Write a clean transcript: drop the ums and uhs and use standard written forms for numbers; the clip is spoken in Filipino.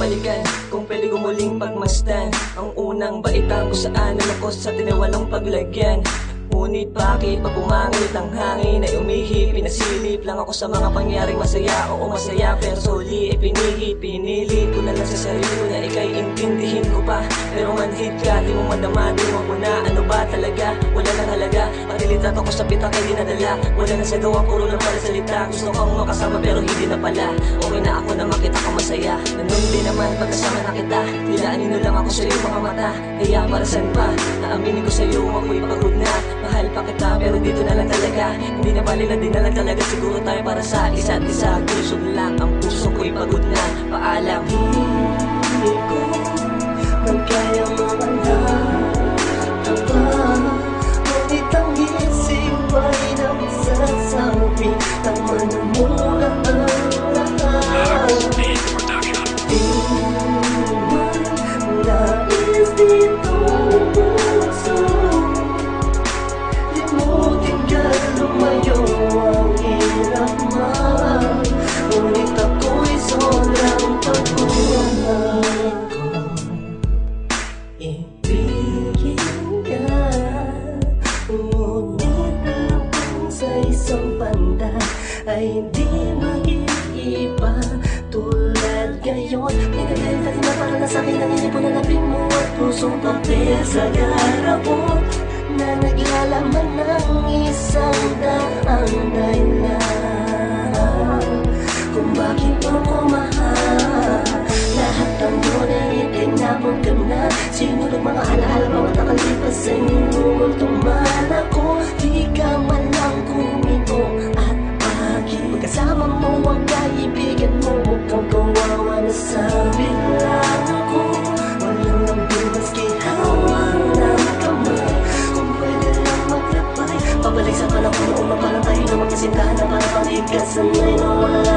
balikan, kung pwede ko muling pagmasdan ang unang baitan ko saan nalukos sa tinawalang paglagyan. Ngunit bakit pag umangit ang hangin ay umihip, pinasilip lang ako sa mga pangyaring masaya. Oo masaya pero soli ay pinilit ko na lang sa sarili ko na ika'y intindihin ko pa. Pero manhid ka, di mo madama, di mo muna. Ano ba talaga? Wala nang halaga. Pati litrato ko sa pitak ay dinadala. Wala na sa gawa, puro lang para salita. Gusto kong makasama pero hindi na pala. Okay na ako na makita ka masaya. Ganun din naman pagkasama na kita. Tila anino lang ako sa iyong mga mata. Kaya para saan pa? Naaminin ko sa iyo ako'y pagod na. Mahal pa kita pero dito na lang talaga. Hindi na balila din na lang talaga. Siguro tayo para sa isa't isa. Gusto lang ang puso ko'y pagod na. Paalam. Hindi ko magkaya mawala ka ba? Ngunit ang isip ay nagsasabi tama na muna ang lahat. Di man nais dito puso, limutin ka, lumayo ang hirap man. Ngunit ako'y sobrang pagod na ibigin ka. Ngunit kung sa isang banda ay hindi mag-iiba tulad ngayon. Pinagdalita din na para na sa'kin ang inipon na labing mo at pusong papel sa garapon na naglalaman ng isang daang dahilan kung bakit mo ko mahal. Lahat ng yun ay itinapon ka na. Sinulog mga alaala bawat nakalipas sa inyong tuman ako. Di ka man lang kumito at bakit magkasama mo ang kaibigan mo. Mukhang kawawa na sa biglang ako. Walang lambing maski hawak ng kamay. Kung pwede lang maglapay, pabalik sa panahon noong mapalang tayo na magkasintahan na parang pag-ikasanay na wala